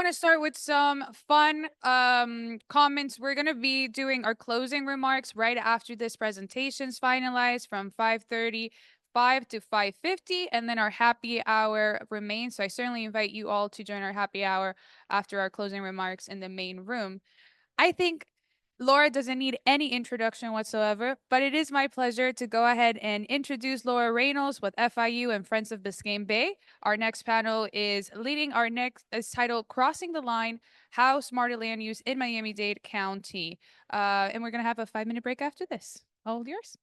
want to start with some fun comments. We're going to be doing our closing remarks right after this presentation's finalized from 5:35 to 5:50, and then our happy hour remains. So I certainly invite you all to join our happy hour after our closing remarks in the main room. I think Laura doesn't need any introduction whatsoever, but it is my pleasure to go ahead and introduce Laura Reynolds with FIU and Friends of Biscayne Bay. Our next panel is titled Crossing the Line, How Smarter Land Use in Miami-Dade County. And we're going to have a 5-minute break after this. All yours.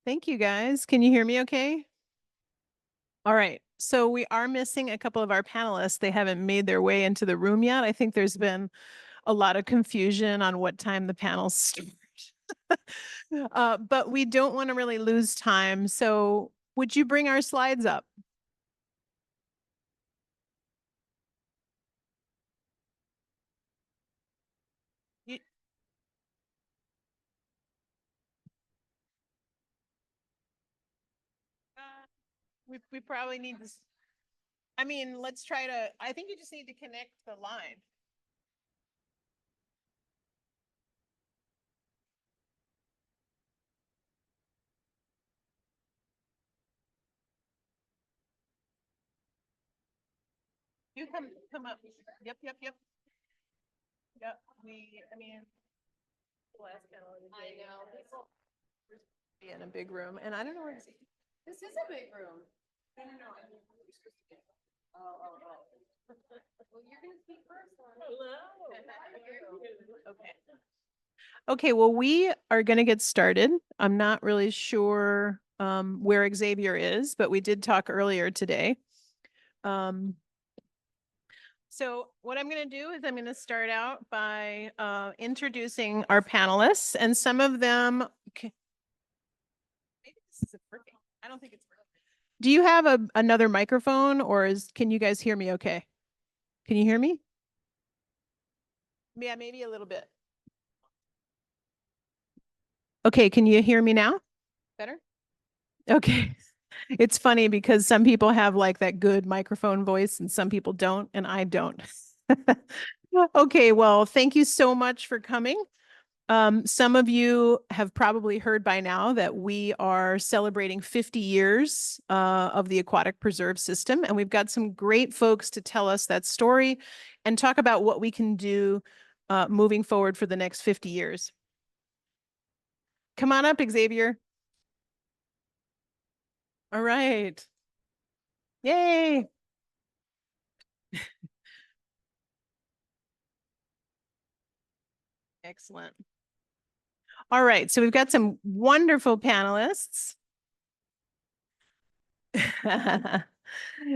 Thank you, guys. Can you hear me okay? All right. So we are missing a couple of our panelists. They haven't made their way into the room yet. I think there's been a lot of confusion on what time the panels start. But we don't want to really lose time. So would you bring our slides up? We probably need this. I mean, let's try to, I think you just need to connect the line. You come up. Yep. Yep. I mean, last panel of the day. I know. Be in a big room, and I don't know where this is a big room. No. Oh. Well, you're gonna speak first. Hello. Okay. Okay, well, we are going to get started. I'm not really sure where Xavier is, but we did talk earlier today. So what I'm going to do is I'm going to start out by introducing our panelists, and some of them. Maybe this isn't working. I don't think it's working. Do you have another microphone, or can you guys hear me okay? Can you hear me? Yeah, maybe a little bit. Okay, can you hear me now? Better? Okay. It's funny because some people have like that good microphone voice and some people don't, and I don't. Okay, well, thank you so much for coming. Some of you have probably heard by now that we are celebrating 50 years of the aquatic preserve system, and we've got some great folks to tell us that story and talk about what we can do moving forward for the next 50 years. Come on up, Xavier. All right. Yay. Excellent. All right, so we've got some wonderful panelists.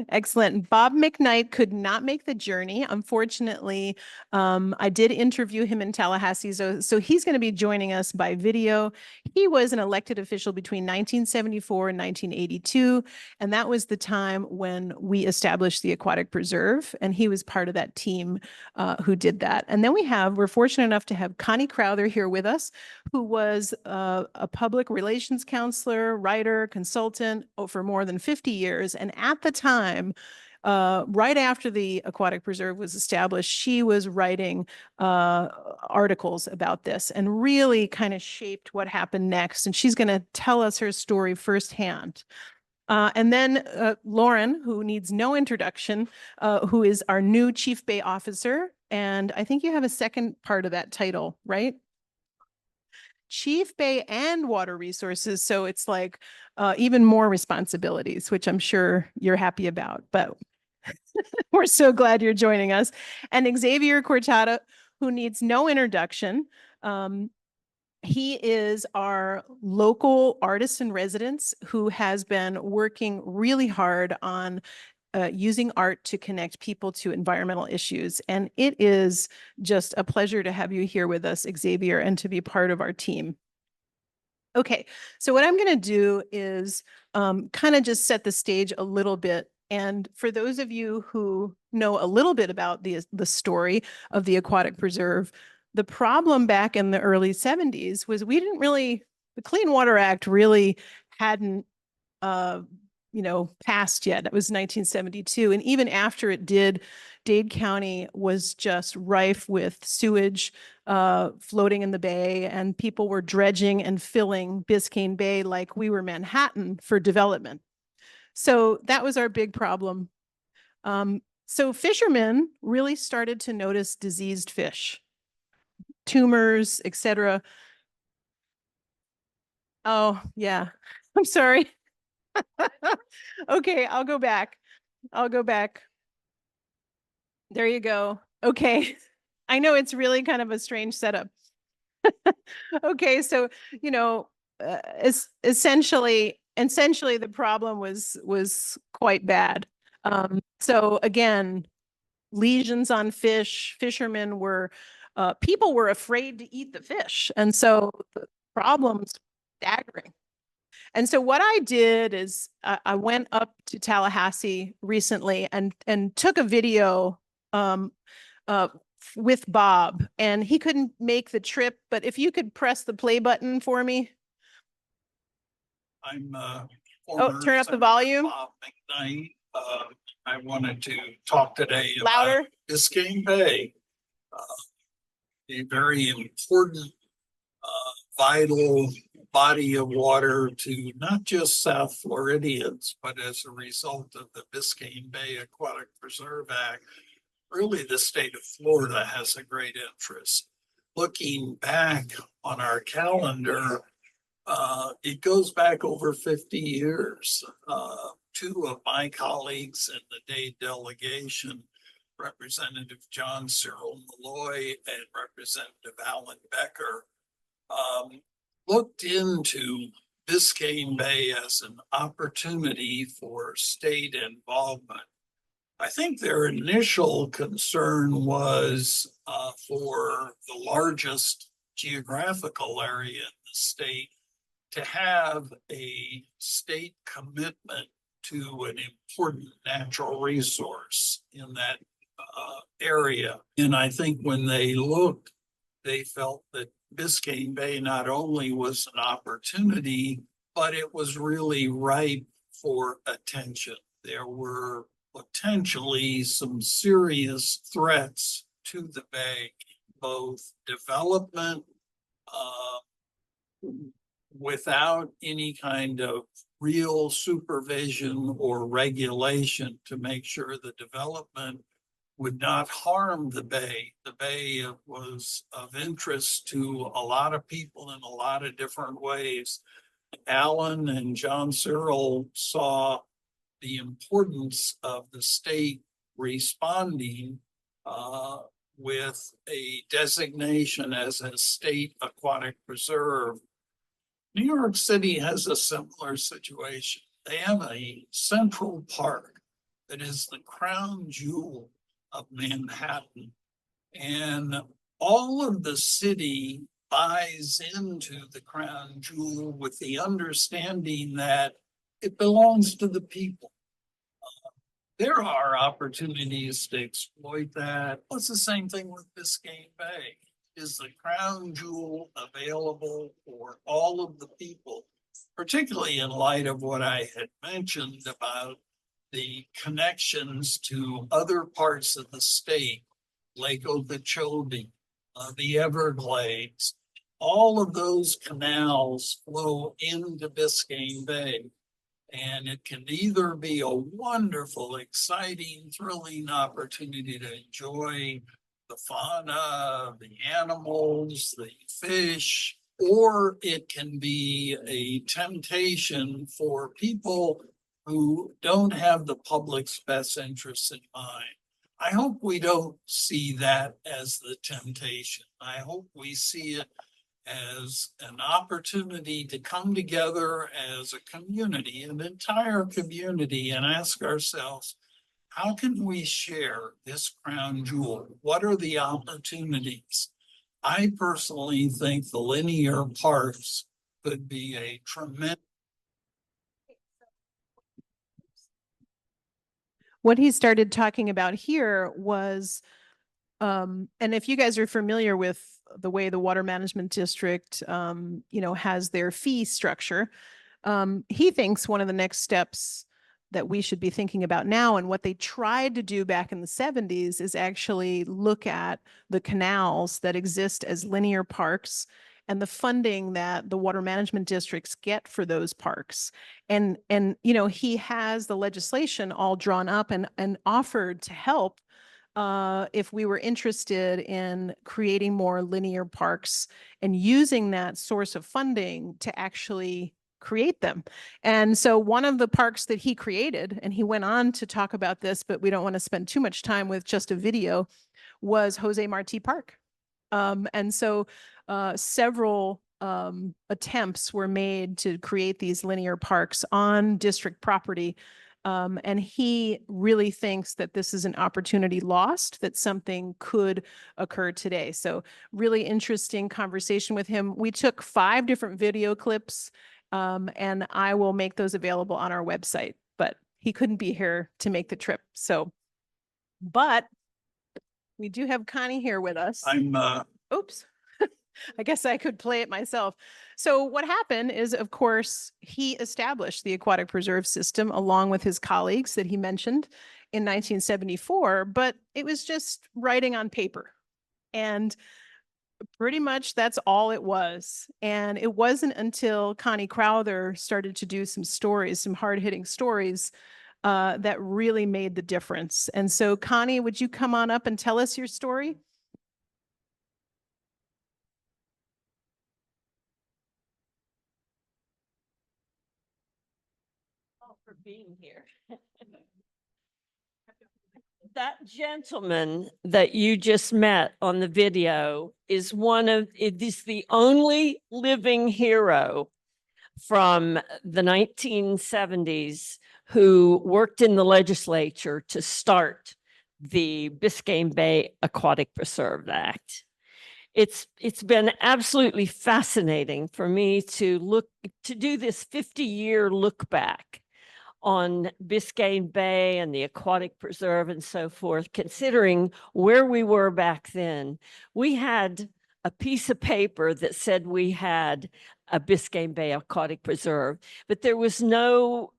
Excellent. Bob McKnight could not make the journey. Unfortunately, I did interview him in Tallahassee, so he's going to be joining us by video. He was an elected official between 1974 and 1982, and that was the time when we established the Aquatic Preserve, and he was part of that team who did that. And then we're fortunate enough to have Connie Crowther here with us, who was a public relations counselor, writer, consultant for more than 50 years. And at the time, right after the Aquatic Preserve was established, she was writing articles about this and really kind of shaped what happened next. And she's going to tell us her story firsthand. And then Lauren, who needs no introduction, who is our new Chief Bay Officer. And I think you have a second part of that title, right? Chief Bay and Water Resources. So it's like even more responsibilities, which I'm sure you're happy about. But we're so glad you're joining us. And Xavier Cortada, who needs no introduction. He is our local artist in residence who has been working really hard on using art to connect people to environmental issues. And it is just a pleasure to have you here with us, Xavier, and to be part of our team. Okay, so what I'm going to do is kind of just set the stage a little bit. And for those of you who know a little bit about the story of the Aquatic Preserve, the problem back in the early 70s was the Clean Water Act really hadn't passed yet. That was 1972. And even after it did, Dade County was just rife with sewage floating in the bay, and people were dredging and filling Biscayne Bay like we were Manhattan for development. So that was our big problem. So fishermen really started to notice diseased fish, tumors, etc. Oh, yeah. I'm sorry. Okay, I'll go back. I'll go back. There you go. Okay. I know it's really kind of a strange setup. Okay, so, essentially the problem was quite bad. So again, lesions on fish, fishermen were people were afraid to eat the fish. And so the problems staggering. And so what I did is I went up to Tallahassee recently and took a video um, uh, with Bob, and he couldn't make the trip. But if you could press the play button for me. I'm Turn up the volume. Bob McKnight. I wanted to talk today Louder. about Biscayne Bay, a very important, vital body of water to not just South Floridians, but as a result of the Biscayne Bay Aquatic Preserve Act, really the state of Florida has a great interest. Looking back on our calendar, it goes back over 50 years. Two of my colleagues in the Dade delegation, Representative John Cyril Malloy and Representative Alan Becker, looked into Biscayne Bay as an opportunity for state involvement. I think their initial concern was for the largest geographical area in the state to have a state commitment to an important natural resource in that area. And I think when they looked, they felt that Biscayne Bay not only was an opportunity, but it was really ripe for attention. There were potentially some serious threats to the bay, both development, without any kind of real supervision or regulation to make sure the development would not harm the bay. The bay was of interest to a lot of people in a lot of different ways. Alan and John Cyril saw the importance of the state responding with a designation as a state aquatic preserve. New York City has a similar situation. They have a central park that is the crown jewel of Manhattan. And all of the city buys into the crown jewel with the understanding that it belongs to the people. There are opportunities to exploit that. It's the same thing with Biscayne Bay. Is the crown jewel available for all of the people, particularly in light of what I had mentioned about the connections to other parts of the state, Lake Okeechobee, the Everglades, all of those canals flow into Biscayne Bay. And it can either be a wonderful, exciting, thrilling opportunity to enjoy the fauna, the animals, the fish, or it can be a temptation for people who don't have the public's best interests in mind. I hope we don't see that as the temptation. I hope we see it as an opportunity to come together as a community, an entire community, and ask ourselves, how can we share this crown jewel? What are the opportunities? I personally think the linear parks could be a tremendous. What he started talking about here was, and if you guys are familiar with the way the Water Management District, has their fee structure, he thinks one of the next steps that we should be thinking about now. And what they tried to do back in the 70s is actually look at the canals that exist as linear parks and the funding that the water management districts get for those parks. And you know, he has the legislation all drawn up and offered to help if we were interested in creating more linear parks and using that source of funding to actually create them. And so one of the parks that he created, and he went on to talk about this, but we don't want to spend too much time with just a video, was Jose Marti Park. And so several attempts were made to create these linear parks on district property. And he really thinks that this is an opportunity lost, that something could occur today. So really interesting conversation with him. We took 5 different video clips, and I will make those available on our website, but he couldn't be here to make the trip. So, but we do have Connie here with us. Oops. I guess I could play it myself. So what happened is, of course, he established the aquatic preserve system along with his colleagues that he mentioned in 1974, but it was just writing on paper. And pretty much that's all it was. And it wasn't until Connie Crowther started to do some stories, some hard-hitting stories, that really made the difference. And so, Connie, would you come on up and tell us your story? For being here. That gentleman that you just met on the video is it is the only living hero from the 1970s who worked in the legislature to start the Biscayne Bay Aquatic Preserve Act. It's been absolutely fascinating for me to do this 50-year look back on Biscayne Bay and the aquatic preserve and so forth, considering where we were back then. We had a piece of paper that said we had a Biscayne Bay Aquatic Preserve, but there was no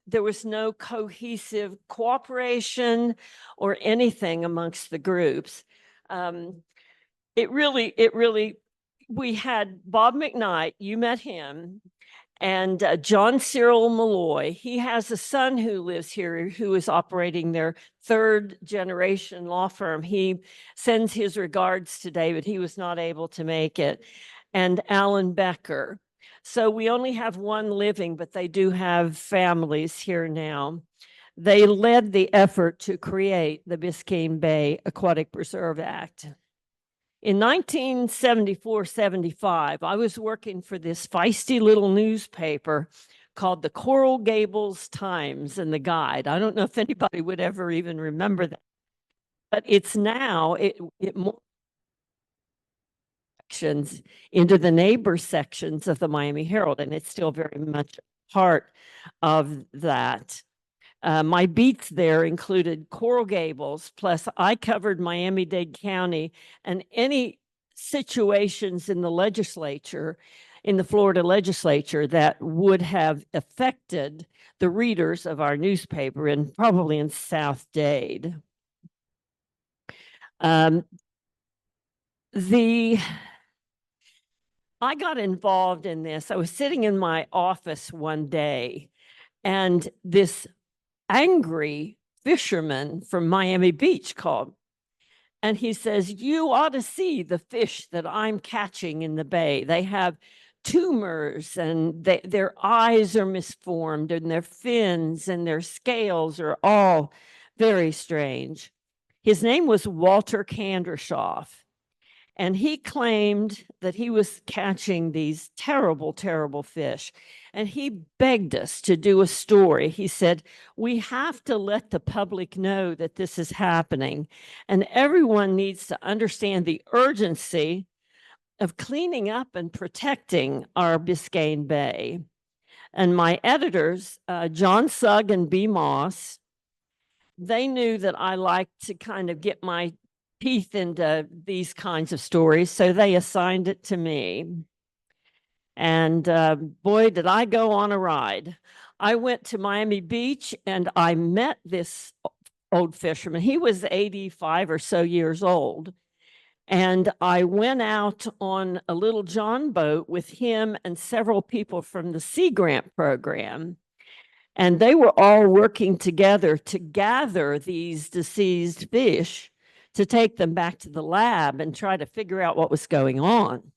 cohesive cooperation or anything amongst the groups. We had Bob McKnight, you met him, and John Cyril Malloy. He has a son who lives here who is operating their 3rd generation law firm. He sends his regards today, but he was not able to make it. And Alan Becker. So we only have one living, but they do have families here now. They led the effort to create the Biscayne Bay Aquatic Preserve Act. In 1974-75, I was working for this feisty little newspaper called the Coral Gables Times and the Guide. I don't know if anybody would ever even remember that, but it's now, it more sections into the neighbor sections of the Miami Herald, and it's still very much part of that. My beats there included Coral Gables, plus I covered Miami-Dade County and any situations in the legislature, in the Florida legislature, that would have affected the readers of our newspaper, and probably in South Dade. I got involved in this. I was sitting in my office one day, and this angry fisherman from Miami Beach called, and he says, "You ought to see the fish that I'm catching in the bay. They have tumors, and their eyes are misformed, and their fins and their scales are all very strange." His name was Walter Kandershoff. And he claimed that he was catching these terrible, terrible fish. And he begged us to do a story. He said, "We have to let the public know that this is happening. And everyone needs to understand the urgency of cleaning up and protecting our Biscayne Bay." And my editors, John Sugg and B. Moss, they knew that I liked to kind of get my teeth into these kinds of stories, so they assigned it to me. And boy, did I go on a ride. I went to Miami Beach and I met this old fisherman. He was 85 or so years old. And I went out on a little John boat with him and several people from the Sea Grant program. And they were all working together to gather these deceased fish to take them back to the lab and try to figure out what was going on.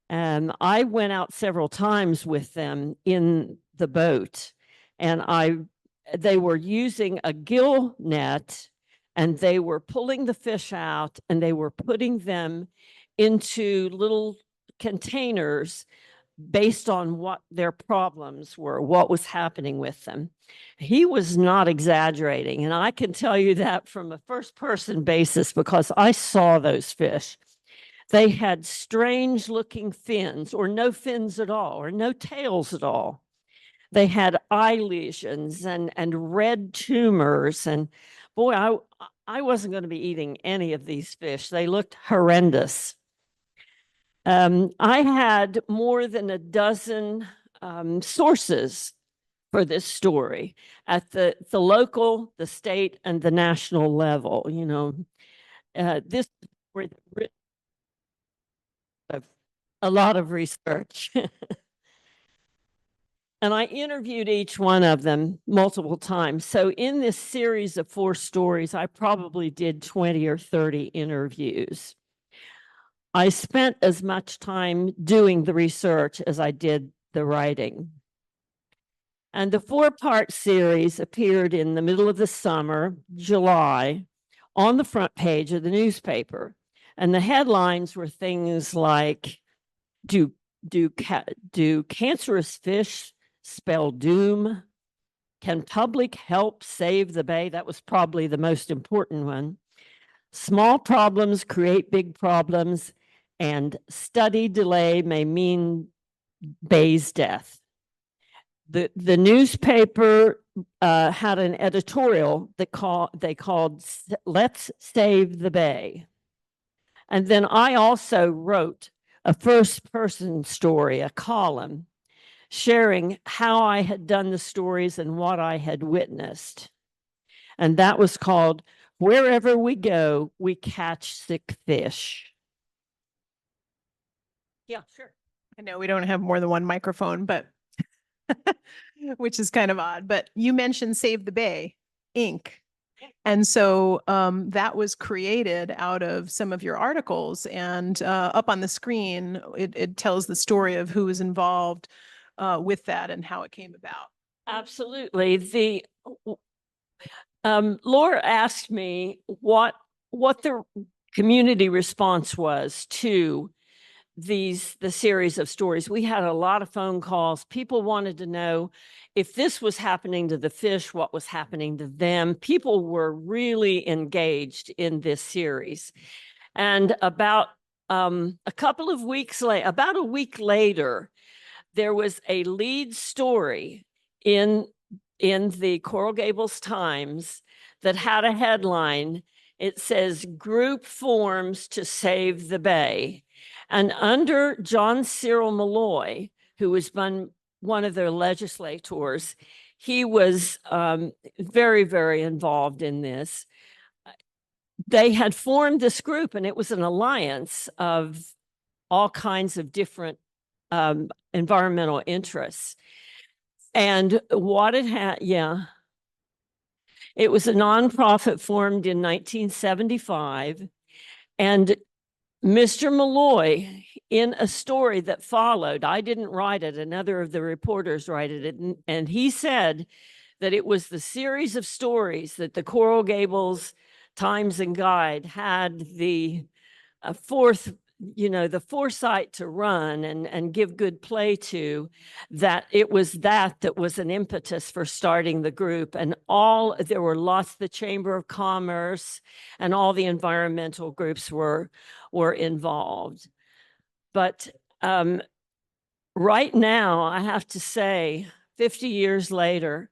And I went out several times with them in the boat, and they were using a gill net, and they were pulling the fish out and they were putting them into little containers based on what their problems were, what was happening with them. He was not exaggerating. And I can tell you that from a first-person basis because I saw those fish. They had strange looking fins or no fins at all or no tails at all. They had eye lesions and red tumors. And boy, I wasn't going to be eating any of these fish. They looked horrendous. I had more than a dozen sources for this story at the local, the state, and the national level. You know, this was a lot of research. And I interviewed each one of them multiple times. So in this series of 4 stories, I probably did 20 or 30 interviews. I spent as much time doing the research as I did the writing. And the 4-part series appeared in the middle of the summer, July, on the front page of the newspaper. And the headlines were things like, do cancerous fish spell doom? Can public help save the bay? That was probably the most important one. Small problems create big problems, and study delay may mean bay's death. The newspaper had an editorial that they called "Let's Save the Bay." And then I also wrote a first-person story, a column, sharing how I had done the stories and what I had witnessed. And that was called "Wherever We Go, We Catch Sick Fish." Yeah, sure. I know we don't have more than one microphone, but which is kind of odd. But you mentioned Save the Bay, Inc. And so that was created out of some of your articles. And up on the screen, it tells the story of who was involved with that and how it came about. Absolutely. Laura asked me what the community response was to the series of stories. We had a lot of phone calls. People wanted to know if this was happening to the fish, what was happening to them. People were really engaged in this series. And about a couple of weeks later, about a week later, there was a lead story in the Coral Gables Times that had a headline. It says, "Group forms to save the bay." And under John Cyril Malloy, who was one of their legislators, he was very, very involved in this. They had formed this group, and it was an alliance of all kinds of different environmental interests. And what it had, it was a nonprofit formed in 1975. And Mr. Malloy, in a story that followed, I didn't write it, another of the reporters wrote it, and he said that it was the series of stories that the Coral Gables Times and Guide had the the foresight to run and give good play to, that it was that was an impetus for starting the group. And there were lots, the Chamber of Commerce and all the environmental groups were involved. But right now, I have to say, 50 years later,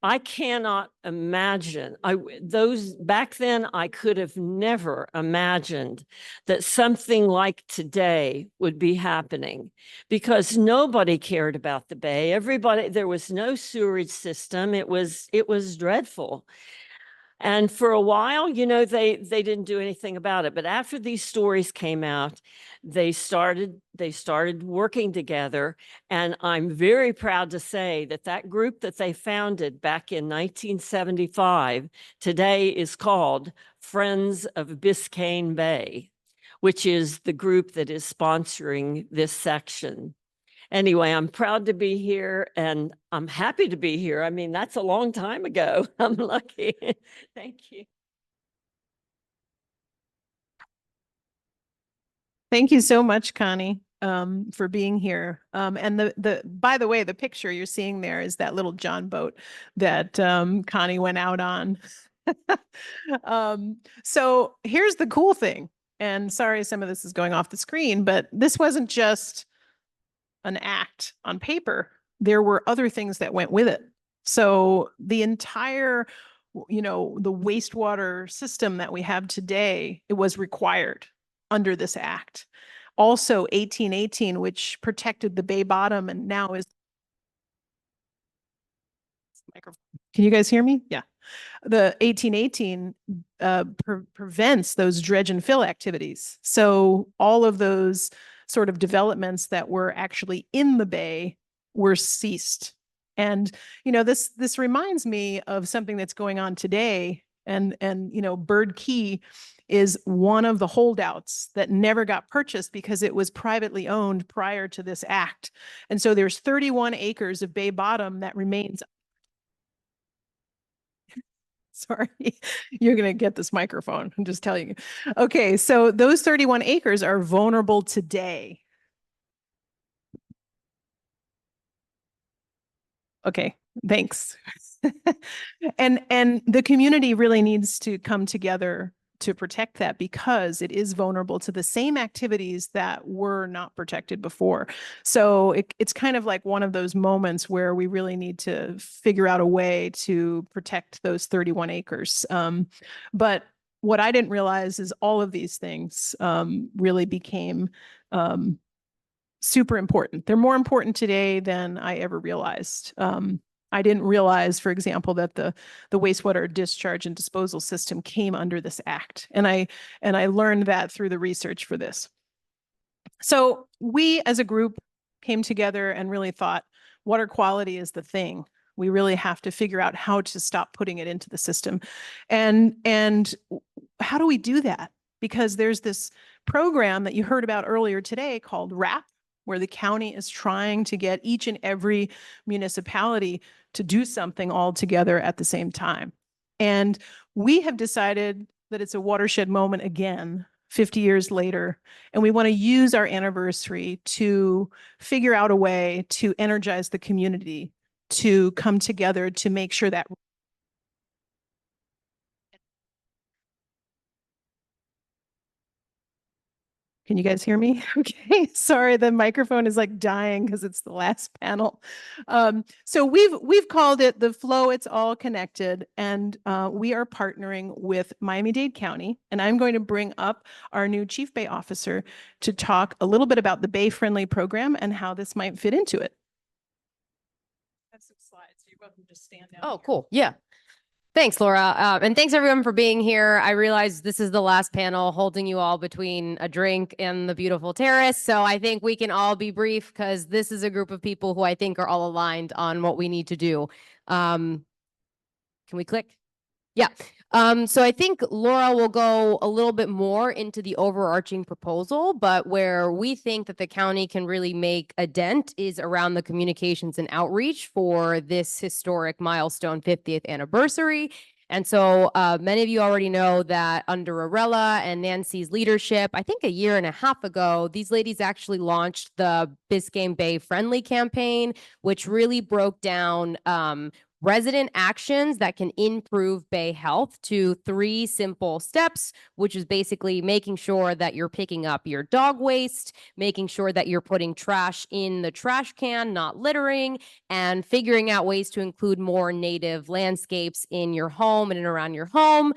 I cannot imagine. Those back then, I could have never imagined that something like today would be happening, because nobody cared about the bay. Everybody, there was no sewerage system. It was dreadful. And for a while, you know, they didn't do anything about it. But after these stories came out, they started working together. And I'm very proud to say that that group that they founded back in 1975 today is called Friends of Biscayne Bay, which is the group that is sponsoring this section. Anyway, I'm proud to be here and I'm happy to be here. I mean, that's a long time ago. I'm lucky. Thank you. Thank you so much, Connie, for being here. And by the way, the picture you're seeing there is that little John boat that Connie went out on. So here's the cool thing. And sorry, some of this is going off the screen, but this wasn't just an act on paper. There were other things that went with it. So the entire, you know, the wastewater system that we have today, it was required under this act. Also 1818, which protected the bay bottom and now is, can you guys hear me? Yeah. The 1818 prevents those dredge and fill activities. So all of those sort of developments that were actually in the bay were ceased. And, you know, this reminds me of something that's going on today. And, you know, Bird Key is one of the holdouts that never got purchased because it was privately owned prior to this act. And so there's 31 acres of bay bottom that remains. Sorry, you're going to get this microphone. I'm just telling you. Okay, so those 31 acres are vulnerable today. Okay, thanks. And the community really needs to come together to protect that because it is vulnerable to the same activities that were not protected before. So it's kind of like one of those moments where we really need to figure out a way to protect those 31 acres. But what I didn't realize is all of these things really became super important. They're more important today than I ever realized. I didn't realize, for example, that the wastewater discharge and disposal system came under this act. And I learned that through the research for this. So we as a group came together and really thought water quality is the thing. We really have to figure out how to stop putting it into the system. And how do we do that? Because there's this program that you heard about earlier today called RAP, where the county is trying to get each and every municipality to do something all together at the same time. And we have decided that it's a watershed moment again, 50 years later, and we want to use our anniversary to figure out a way to energize the community to come together to make sure that. Can you guys hear me? Okay, sorry, the microphone is like dying because it's the last panel. So we've called it the Flow It's All Connected, and we are partnering with Miami-Dade County, and I'm going to bring up our new Chief Bay Officer to talk a little bit about the Bay Friendly program and how this might fit into it. I have some slides. You're welcome to stand down. Oh, cool. Yeah. Thanks, Laura. And thanks everyone for being here. I realize this is the last panel holding you all between a drink and the beautiful terrace. So I think we can all be brief because this is a group of people who I think are all aligned on what we need to do. Can we click? Yeah. So I think Laura will go a little bit more into the overarching proposal, but where we think that the county can really make a dent is around the communications and outreach for this historic milestone 50th anniversary. And so many of you already know that under Arella and Nancy's leadership, I think a year and a half ago, these ladies actually launched the Biscayne Bay Friendly campaign, which really broke down resident actions that can improve bay health to 3 simple steps, which is basically making sure that you're picking up your dog waste, making sure that you're putting trash in the trash can, not littering, and figuring out ways to include more native landscapes in your home and around your home,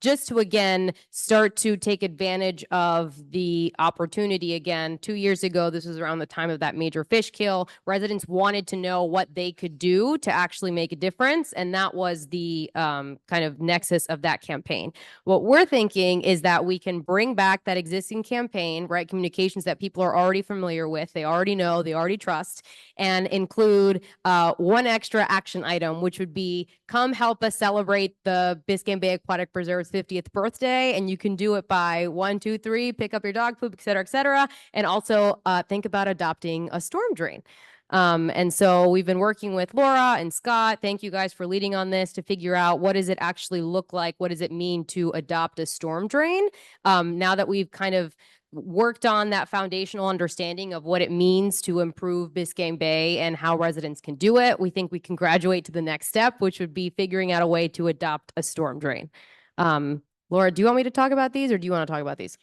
just to, again, start to take advantage of the opportunity again. 2 years ago, this was around the time of that major fish kill. Residents wanted to know what they could do to actually make a difference, and that was the kind of nexus of that campaign. What we're thinking is that we can bring back that existing campaign, right? Communications that people are already familiar with, they already know, they already trust, and include one extra action item, which would be come help us celebrate the Biscayne Bay Aquatic Preserve's 50th birthday. And you can do it by 1, 2, 3, pick up your dog poop, et cetera, et cetera. And also think about adopting a storm drain. And so we've been working with Laura and Scott. Thank you guys for leading on this to figure out what does it actually look like? What does it mean to adopt a storm drain? Now that we've kind of worked on that foundational understanding of what it means to improve Biscayne Bay and how residents can do it, we think we can graduate to the next step, which would be figuring out a way to adopt a storm drain. Laura, do you want me to talk about these or do you want to talk about these?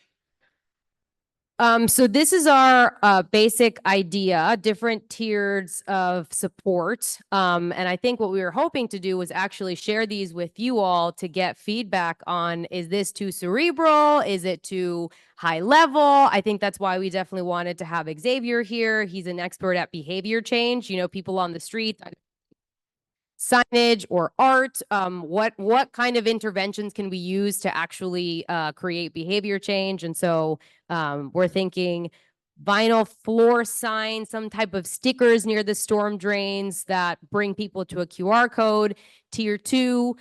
So this is our basic idea, different tiers of support. And I think what we were hoping to do was actually share these with you all to get feedback on, is this too cerebral? Is it too high level? I think that's why we definitely wanted to have Xavier here. He's an expert at behavior change. You know, people on the street, signage or art, what kind of interventions can we use to actually create behavior change? And so we're thinking vinyl floor signs, some type of stickers near the storm drains that bring people to a QR code. Tier 2,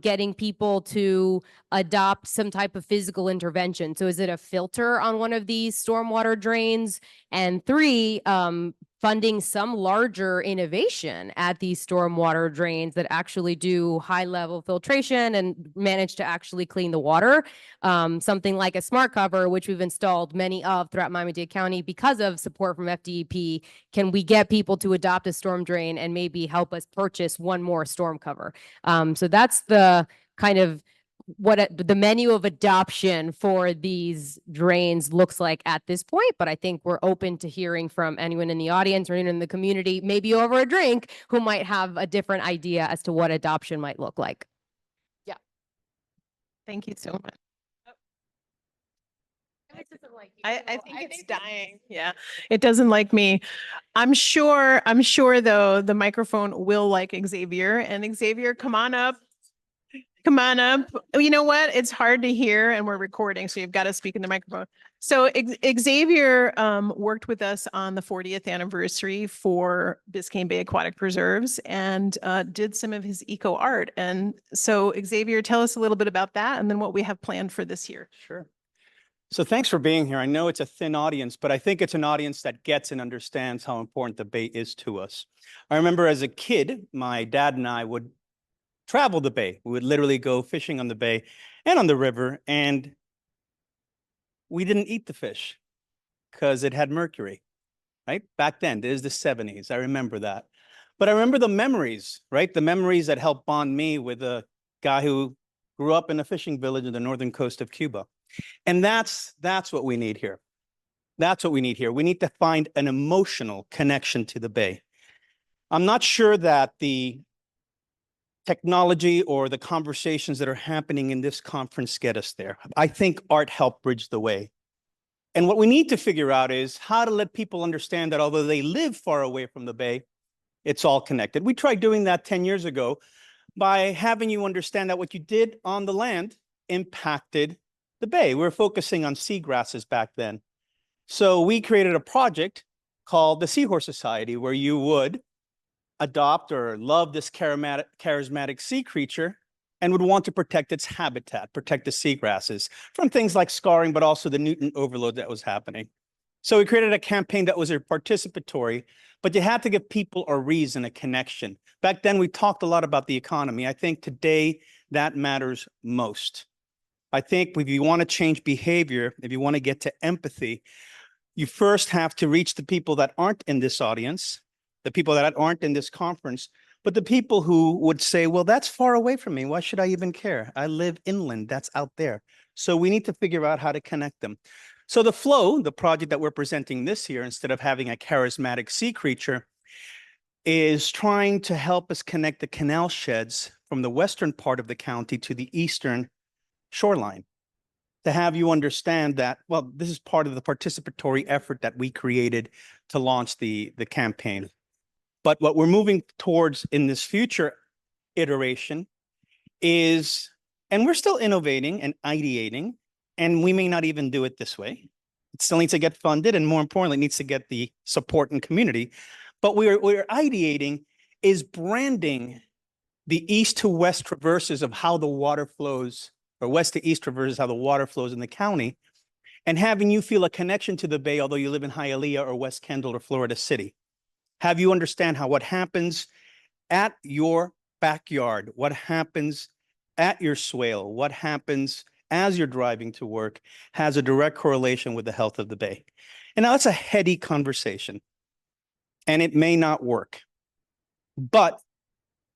getting people to adopt some type of physical intervention. So is it a filter on one of these stormwater drains? And 3, funding some larger innovation at these stormwater drains that actually do high level filtration and manage to actually clean the water. Something like a smart cover, which we've installed many of throughout Miami-Dade County because of support from FDEP. Can we get people to adopt a storm drain and maybe help us purchase one more storm cover? So that's the kind of what the menu of adoption for these drains looks like at this point. But I think we're open to hearing from anyone in the audience or anyone in the community, maybe over a drink, who might have a different idea as to what adoption might look like. Yeah. Thank you so much. I think it's dying. Yeah, it doesn't like me. I'm sure though, the microphone will like Xavier. And Xavier, come on up. Come on up. You know what? It's hard to hear and we're recording, so you've got to speak in the microphone. So Xavier worked with us on the 40th anniversary for Biscayne Bay Aquatic Preserves and did some of his eco art. And so Xavier, tell us a little bit about that and then what we have planned for this year. Sure. So thanks for being here. I know it's a thin audience, but I think it's an audience that gets and understands how important the Bay is to us. I remember as a kid, my dad and I would travel the Bay. We would literally go fishing on the Bay and on the river, and we didn't eat the fish because it had mercury, right? Back then, it is the 70s. I remember that. But I remember the memories, right? The memories that helped bond me with a guy who grew up in a fishing village in the northern coast of Cuba. And that's what we need here. That's what we need here. We need to find an emotional connection to the Bay. I'm not sure that the technology or the conversations that are happening in this conference get us there. I think art helped bridge the way. And what we need to figure out is how to let people understand that although they live far away from the Bay, it's all connected. We tried doing that 10 years ago by having you understand that what you did on the land impacted the Bay. We were focusing on seagrasses back then. So we created a project called the Seahorse Society, where you would adopt or love this charismatic sea creature and would want to protect its habitat, protect the seagrasses from things like scarring, but also the nutrient overload that was happening. So we created a campaign that was participatory, but you had to give people a reason, a connection. Back then, we talked a lot about the economy. I think today that matters most. I think if you want to change behavior, if you want to get to empathy, you first have to reach the people that aren't in this audience, the people that aren't in this conference, But the people who would say, well, that's far away from me. Why should I even care? I live inland. That's out there. So we need to figure out how to connect them. So the Flow, the project that we're presenting this year, instead of having a charismatic sea creature, is trying to help us connect the canal sheds from the western part of the county to the eastern shoreline. To have you understand that, well, this is part of the participatory effort that we created to launch the campaign. But what we're moving towards in this future iteration is, and we're still innovating and ideating, and we may not even do it this way. It still needs to get funded, and more importantly, it needs to get the support and community. But we're ideating is branding the east to west traverses of how the water flows, or west to east traverses how the water flows in the county, and having you feel a connection to the bay, although you live in Hialeah or West Kendall or Florida City. Have you understand how what happens at your backyard, what happens at your swale, what happens as you're driving to work has a direct correlation with the health of the bay. And now it's a heady conversation, and it may not work. But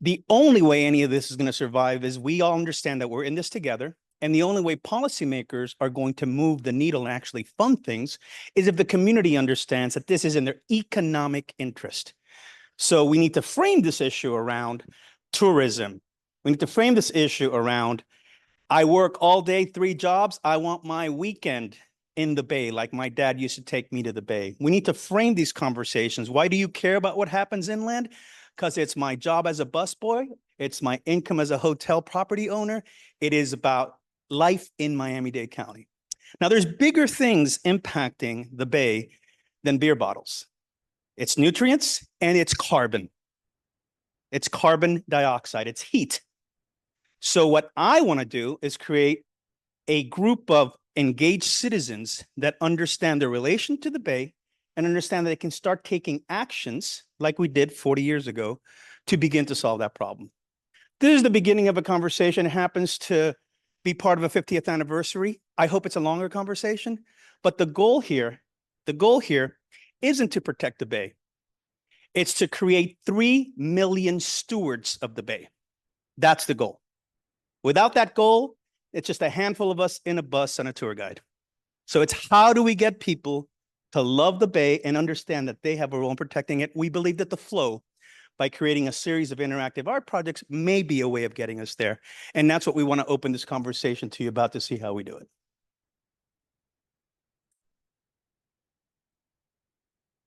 the only way any of this is going to survive is we all understand that we're in this together. And the only way policymakers are going to move the needle and actually fund things is if the community understands that this is in their economic interest. So we need to frame this issue around tourism. We need to frame this issue around, I work all day, 3 jobs. I want my weekend in the bay, like my dad used to take me to the bay. We need to frame these conversations. Why do you care about what happens inland? Because it's my job as a busboy. It's my income as a hotel property owner. It is about life in Miami-Dade County. Now, there's bigger things impacting the bay than beer bottles. It's nutrients and it's carbon. It's carbon dioxide, it's heat. So what I want to do is create a group of engaged citizens that understand their relation to the bay and understand that they can start taking actions like we did 40 years ago to begin to solve that problem. This is the beginning of a conversation. It happens to be part of a 50th anniversary. I hope it's a longer conversation, but the goal here isn't to protect the bay. It's to create 3 million stewards of the bay. That's the goal. Without that goal, it's just a handful of us in a bus and a tour guide. So it's how do we get people to love the bay and understand that they have a role in protecting it. We believe that the Flow, by creating a series of interactive art projects, may be a way of getting us there. And that's what we want to open this conversation to you about, to see how we do it.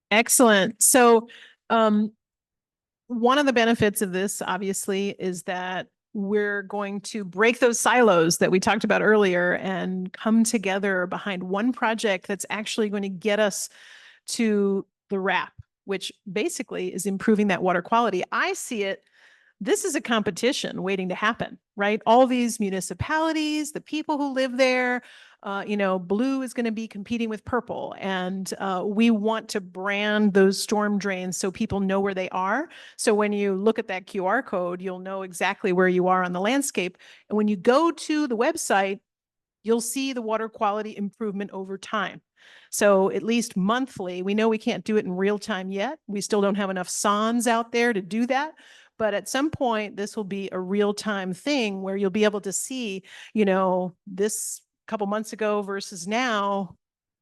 Excellent. So one of the benefits of this, obviously, is that we're going to break those silos that we talked about earlier and come together behind one project that's actually going to get us to the wrap, which basically is improving that water quality. I see it, this is a competition waiting to happen, right? All these municipalities, the people who live there, blue is going to be competing with purple, and we want to brand those storm drains so people know where they are. So when you look at that QR code, you'll know exactly where you are on the landscape. And when you go to the website, you'll see the water quality improvement over time. So at least monthly. We know we can't do it in real time yet. We still don't have enough SONs out there to do that. But at some point, this will be a real-time thing where you'll be able to see, this couple months ago versus now,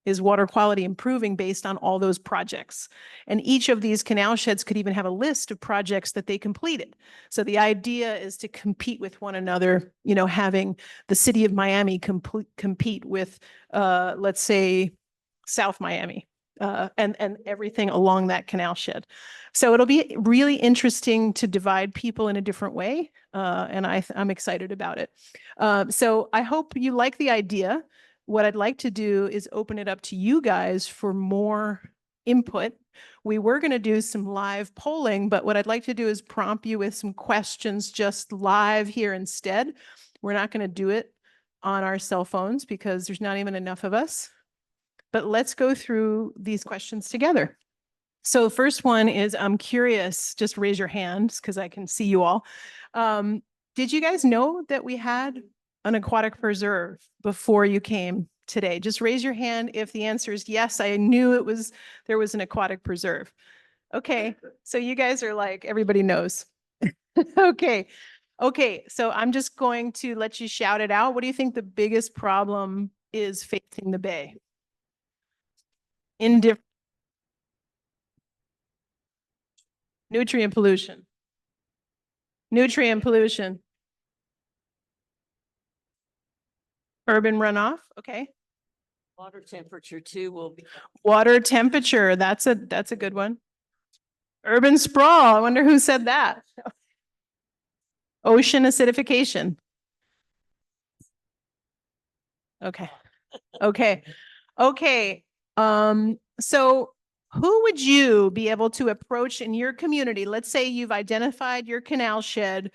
is water quality improving based on all those projects. And each of these canal sheds could even have a list of projects that they completed. So the idea is to compete with one another, having the city of Miami compete with, let's say, South Miami, and everything along that canal shed. So it'll be really interesting to divide people in a different way. And I'm excited about it. So I hope you like the idea. What I'd like to do is open it up to you guys for more input. We were going to do some live polling, but what I'd like to do is prompt you with some questions just live here instead. We're not going to do it on our cell phones because there's not even enough of us. But let's go through these questions together. So first one is, I'm curious, just raise your hands because I can see you all. Did you guys know that we had an aquatic preserve before you came today? Just raise your hand if the answer is yes, I knew there was an aquatic preserve. Okay, so you guys are like, everybody knows. Okay. Okay. So I'm just going to let you shout it out. What do you think the biggest problem is facing the bay? Nutrient pollution. Nutrient pollution. Urban runoff. Okay. Water temperature too will be. Water temperature. That's a good one. Urban sprawl. I wonder who said that. Ocean acidification. Okay. Okay. Okay. So who would you be able to approach in your community? Let's say you've identified your canal shed.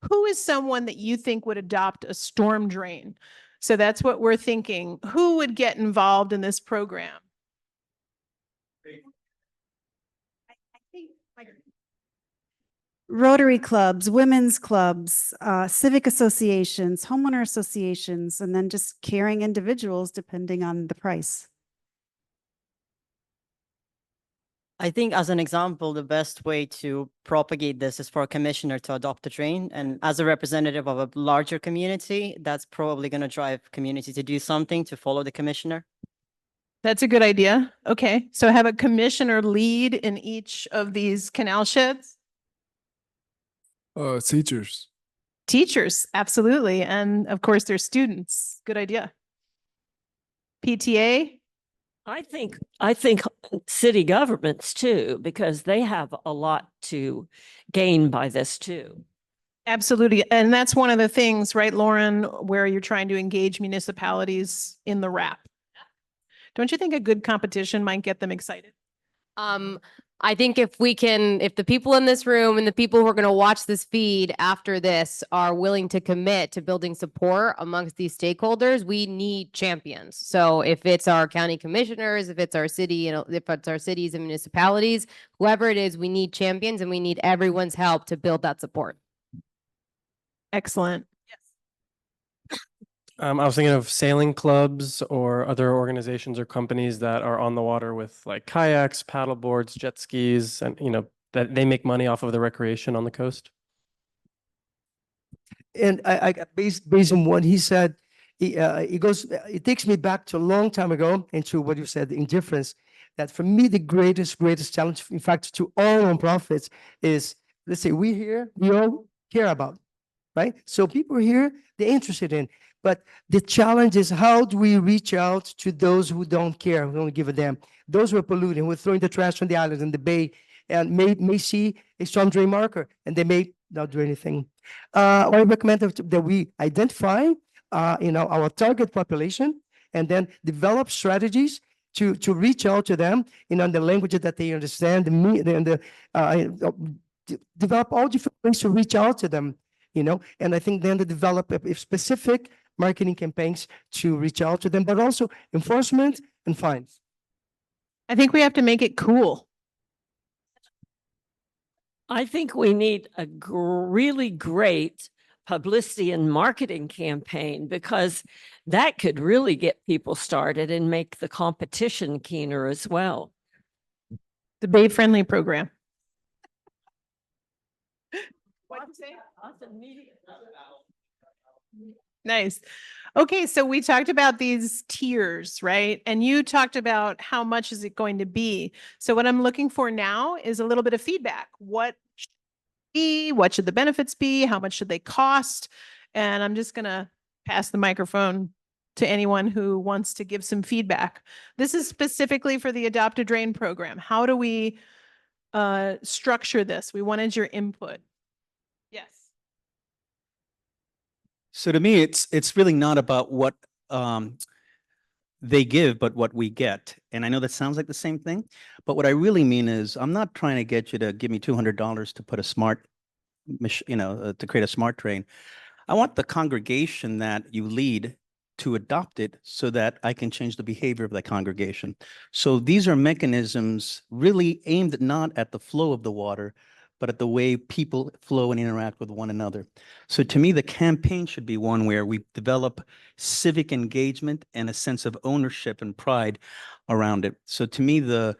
Who is someone that you think would adopt a storm drain? So that's what we're thinking. Who would get involved in this program? Rotary clubs, women's clubs, civic associations, homeowner associations, and then just caring individuals depending on the price. I think as an example, the best way to propagate this is for a commissioner to adopt a drain. And as a representative of a larger community, that's probably going to drive community to do something to follow the commissioner. That's a good idea. Okay. So have a commissioner lead in each of these canal sheds? Teachers. Teachers, absolutely. And of course, there's students. Good idea. PTA? I think city governments too, because they have a lot to gain by this too. Absolutely. And that's one of the things, right, Lauren, where you're trying to engage municipalities in the wrap. Don't you think a good competition might get them excited? I think if the people in this room and the people who are going to watch this feed after this are willing to commit to building support amongst these stakeholders, we need champions. So if it's our county commissioners, if it's our city, if it's our cities and municipalities, whoever it is, we need champions and we need everyone's help to build that support. Excellent. I was thinking of sailing clubs or other organizations or companies that are on the water with like kayaks, paddle boards, jet skis, and that they make money off of the recreation on the coast. And I based on what he said, it takes me back to a long time ago and to what you said, the indifference. That for me, the greatest challenge, in fact, to all nonprofits is, let's say we all care about, right? So people here, they're interested in. But the challenge is, how do we reach out to those who don't care, who don't give a damn, those who are polluting, who are throwing the trash on the islands and the bay, and may see a storm drain marker, and they may not do anything. I recommend that we identify, our target population, and then develop strategies to reach out to them, in the language that they understand, develop all different ways to reach out to them, and I think then to develop a specific marketing campaigns to reach out to them, but also enforcement and fines. I think we have to make it cool. I think we need a really great publicity and marketing campaign, because that could really get people started and make the competition keener as well. The Bay Friendly program. Nice. Okay, so we talked about these tiers, right? And you talked about how much is it going to be. So what I'm looking for now is a little bit of feedback. What should the benefits be? How much should they cost? And I'm just going to pass the microphone to anyone who wants to give some feedback. This is specifically for the Adopt a Drain program. How do we structure this? We wanted your input. Yes. So to me, it's really not about what they give, but what we get. And I know that sounds like the same thing, but what I really mean is, I'm not trying to get you to give me $200 to put a smart, to create a smart drain. I want the congregation that you lead to adopt it so that I can change the behavior of that congregation. So these are mechanisms really aimed not at the flow of the water, but at the way people flow and interact with one another. So to me, the campaign should be one where we develop civic engagement and a sense of ownership and pride around it. So to me, the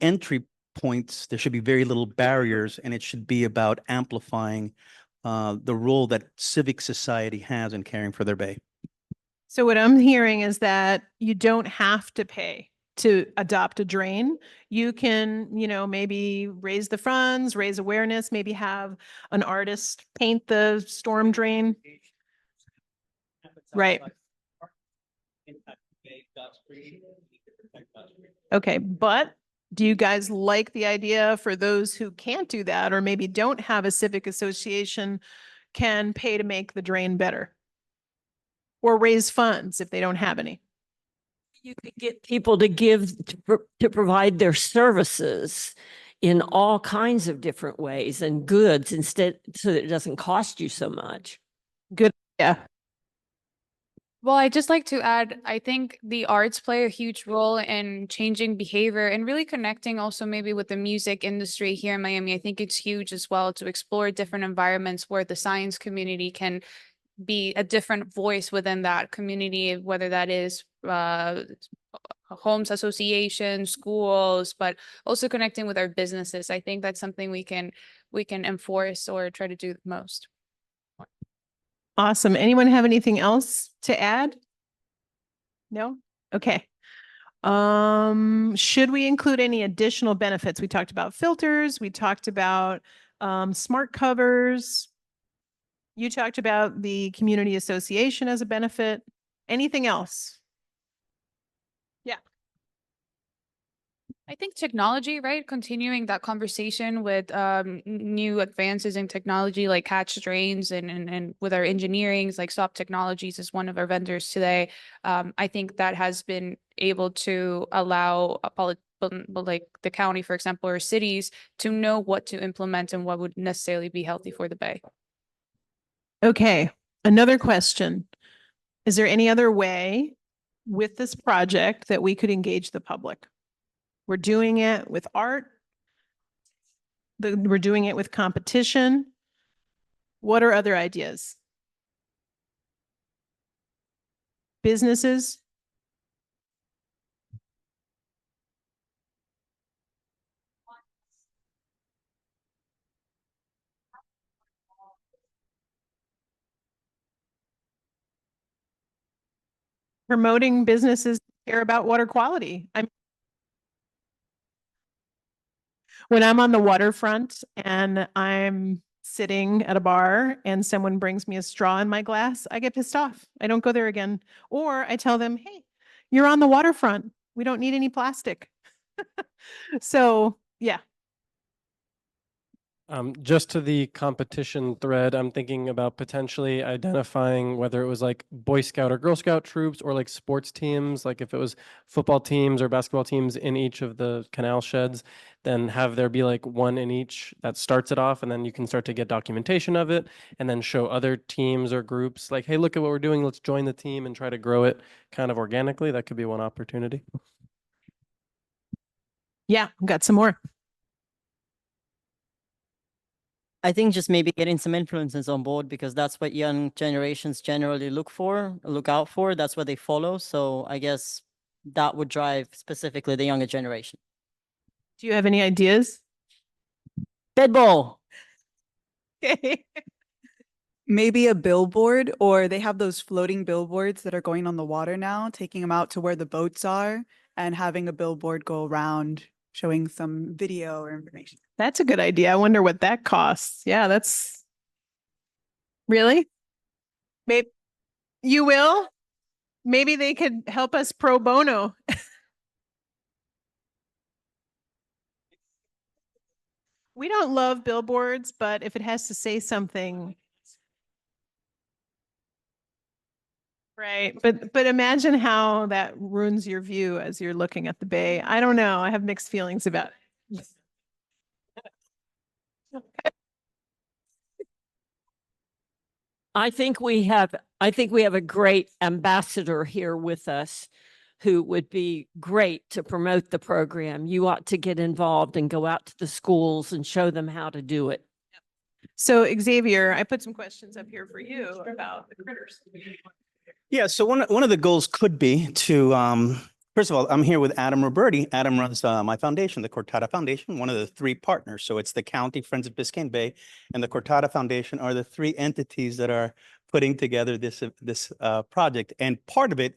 entry points. There should be very little barriers, and it should be about amplifying the role that civic society has in caring for their bay. So what I'm hearing is that you don't have to pay to adopt a drain. You can, maybe raise the funds, raise awareness, maybe have an artist paint the storm drain. Right. Okay, but do you guys like the idea for those who can't do that, or maybe don't have a civic association, can pay to make the drain better? Or raise funds if they don't have any? You could get people to give to provide their services in all kinds of different ways and goods instead, so that it doesn't cost you so much. Good. Yeah. Well, I'd just like to add, I think the arts play a huge role in changing behavior and really connecting also maybe with the music industry here in Miami. I think it's huge as well to explore different environments where the science community can be a different voice within that community, whether that is homes associations, schools, but also connecting with our businesses. I think that's something we can enforce or try to do the most. Awesome. Anyone have anything else to add? No? Okay. Should we include any additional benefits? We talked about filters. We talked about smart covers. You talked about the community association as a benefit. Anything else? Yeah. I think technology, right? Continuing that conversation with new advances in technology like catch drains and with our engineerings, like Stop Technologies is one of our vendors today. I think that has been able to allow like the county, for example, or cities to know what to implement and what would necessarily be healthy for the bay. Okay. Another question. Is there any other way with this project that we could engage the public? We're doing it with art. We're doing it with competition. What are other ideas? Businesses? Promoting businesses that care about water quality. When I'm on the waterfront and I'm sitting at a bar and someone brings me a straw in my glass, I get pissed off. I don't go there again. Or I tell them, hey, you're on the waterfront. We don't need any plastic. So, yeah. Just to the competition thread, I'm thinking about potentially identifying whether it was like Boy Scout or Girl Scout troops or like sports teams, like if it was football teams or basketball teams in each of the canal sheds, then have there be like one in each that starts it off, and then you can start to get documentation of it and then show other teams or groups like, hey, look at what we're doing. Let's join the team and try to grow it kind of organically. That could be one opportunity. Yeah, got some more. I think just maybe getting some influencers on board, because that's what young generations generally look out for. That's what they follow. So I guess that would drive specifically the younger generation. Do you have any ideas? Bedball. Okay. Maybe a billboard, or they have those floating billboards that are going on the water now, taking them out to where the boats are and having a billboard go around showing some video or information. That's a good idea. I wonder what that costs. Yeah, that's really? Maybe you will? Maybe they could help us pro bono. We don't love billboards, but if it has to say something. Right. But imagine how that ruins your view as you're looking at the bay. I don't know. I have mixed feelings about it. I think we have a great ambassador here with us who would be great to promote the program. You ought to get involved and go out to the schools and show them how to do it. So Xavier, I put some questions up here for you about the critters. Yeah, so one of the goals could be to First of all, I'm here with Adam Roberti. Adam runs my foundation, the Cortada Foundation, one of the three partners. So it's the County Friends of Biscayne Bay and the Cortada Foundation are the three entities that are putting together this project. And part of it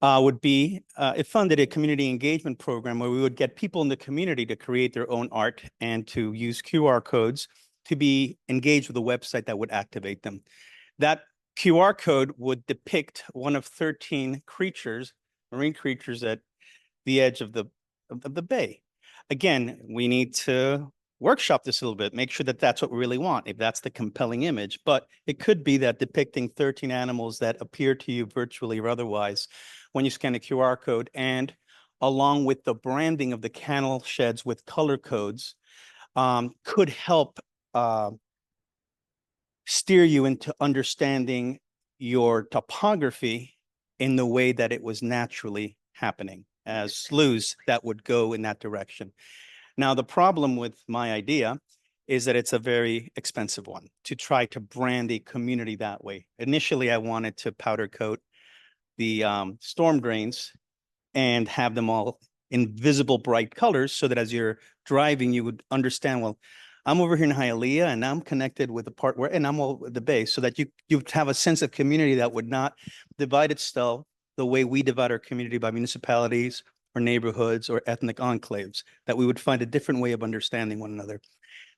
would be, it funded a community engagement program where we would get people in the community to create their own art and to use QR codes to be engaged with a website that would activate them. That QR code would depict one of 13 creatures, marine creatures at the edge of the bay. Again, we need to workshop this a little bit, make sure that that's what we really want, if that's the compelling image. But it could be that depicting 13 animals that appear to you virtually or otherwise when you scan a QR code, and along with the branding of the kennel sheds with color codes, could help steer you into understanding your topography in the way that it was naturally happening as sloughs that would go in that direction. Now, the problem with my idea is that it's a very expensive one to try to brand a community that way. Initially, I wanted to powder coat the storm drains and have them all in visible bright colors so that as you're driving, you would understand, well, I'm over here in Hialeah and I'm connected with the part where, and I'm all at the base, so that you have a sense of community that would not divide itself the way we divide our community by municipalities or neighborhoods or ethnic enclaves, that we would find a different way of understanding one another.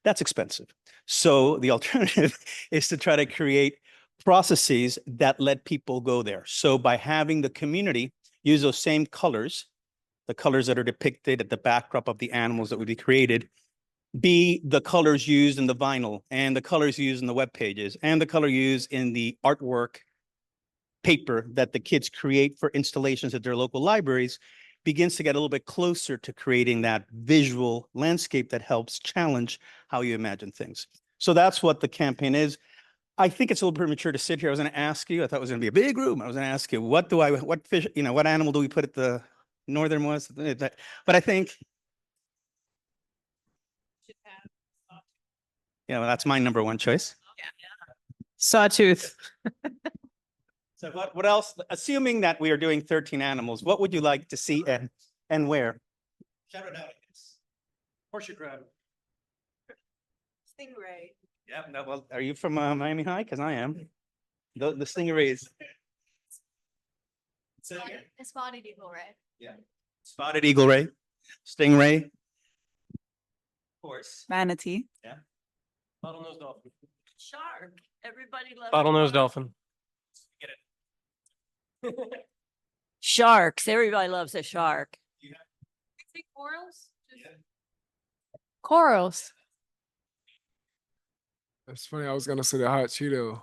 That's expensive. So the alternative is to try to create processes that let people go there. So by having the community use those same colors, the colors that are depicted at the backdrop of the animals that would be created, be the colors used in the vinyl and the colors used in the web pages and the color used in the artwork paper that the kids create for installations at their local libraries, begins to get a little bit closer to creating that visual landscape that helps challenge how you imagine things. So that's what the campaign is. I think it's a little premature to sit here. I was going to ask you, I thought it was going to be a big room. I was going to ask you, what fish, what animal do we put at the northernmost? But I think, that's my number one choice. Sawtooth. So what else, assuming that we are doing 13 animals, what would you like to see and where? Shout it out, I guess. Horseshoe crab. Stingray. Yeah, no, well, are you from Miami High? Because I am. The stingrays. A spotted eagle ray. Yeah. Spotted eagle ray, stingray. Of course. Manatee. Yeah. Bottlenose dolphin. Shark. Everybody loves Bottlenose dolphin. Get it. sharks. Everybody loves a shark. Corals? Corals. That's funny. I was gonna say the hot Cheeto.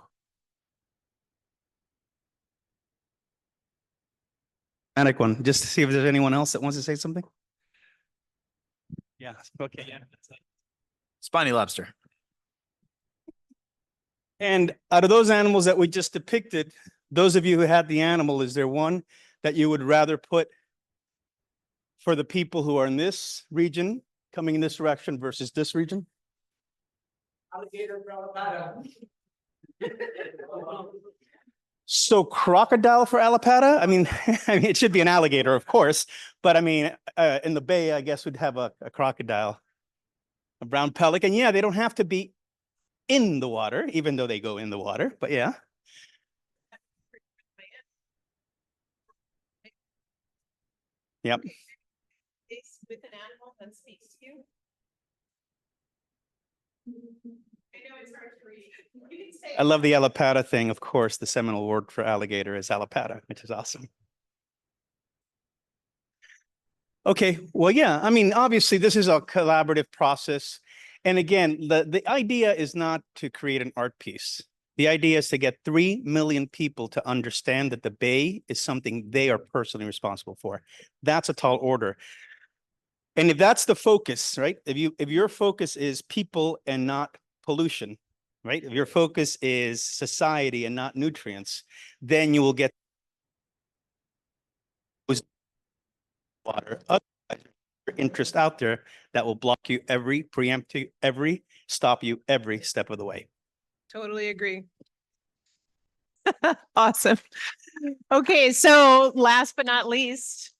Dramatic one, just to see if there's anyone else that wants to say something. Yeah. Okay. Yeah. Spiny lobster. And out of those animals that we just depicted, those of you who had the animal, is there one that you would rather put for the people who are in this region, coming in this direction versus this region? Alligator for Alabama. So crocodile for Alapata? I mean, it should be an alligator, of course, but I mean, in the bay, I guess we'd have a crocodile, a brown pelican. Yeah, they don't have to be in the water, even though they go in the water, but yeah. Yep. With an animal that speaks to you. I know it's hard to read. You can say I love the Alapata thing, of course. The Seminole word for alligator is Alapata, which is awesome. Okay, well, yeah, I mean, obviously, this is a collaborative process. And again, the idea is not to create an art piece. The idea is to get 3 million people to understand that the bay is something they are personally responsible for. That's a tall order. And if that's the focus, right? If your focus is people and not pollution, right? If your focus is society and not nutrients, then you will get water, interest out there that will block you preempt you stop you every step of the way. Totally agree. Awesome. Okay, so last but not least,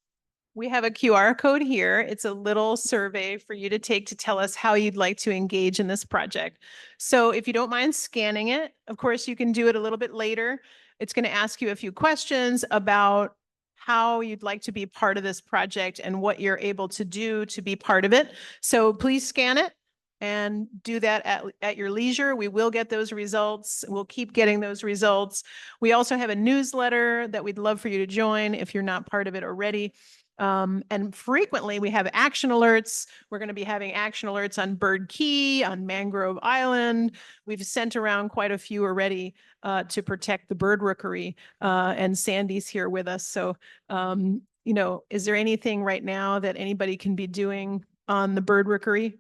we have a QR code here. It's a little survey for you to take to tell us how you'd like to engage in this project. So if you don't mind scanning it, of course, you can do it a little bit later. It's going to ask you a few questions about how you'd like to be part of this project and what you're able to do to be part of it. So please scan it and do that at your leisure. We will get those results. We'll keep getting those results. We also have a newsletter that we'd love for you to join if you're not part of it already. And frequently we have action alerts. We're going to be having action alerts on Bird Key, on Mangrove Island. We've sent around quite a few already to protect the bird rookery, and Sandy's here with us. So, you know, is there anything right now that anybody can be doing on the bird rookery?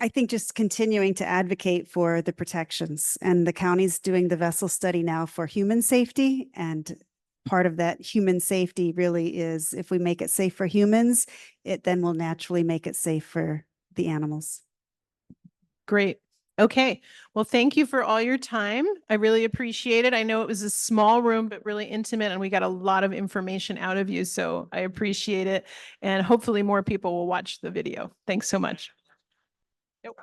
I think just continuing to advocate for the protections, and the county's doing the vessel study now for human safety. And part of that human safety really is if we make it safe for humans, it then will naturally make it safe for the animals. Great. Okay. Well, thank you for all your time. I really appreciate it. I know it was a small room, but really intimate, and we got a lot of information out of you. So I appreciate it. And hopefully more people will watch the video. Thanks so much. Nope.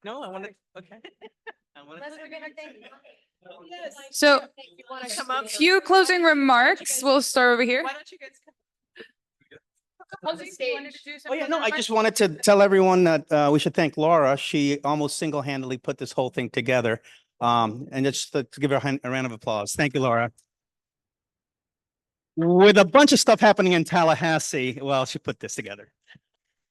No, I want to, okay. So come up? few closing remarks. We'll start over here. Why don't you guys come? Oh, yeah, no, I just wanted to tell everyone that we should thank Laura. She almost single-handedly put this whole thing together. And just to give her a round of applause. Thank you, Laura. With a bunch of stuff happening in Tallahassee, well, she put this together.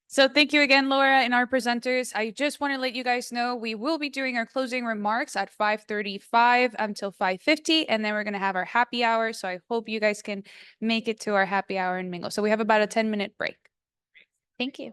So thank you again, Laura, and our presenters. I just want to let you guys know we will be doing our closing remarks at 5:35 until 5:50, and then we're going to have our happy hour. So I hope you guys can make it to our happy hour and mingle. So we have about a 10-minute break. Thank you.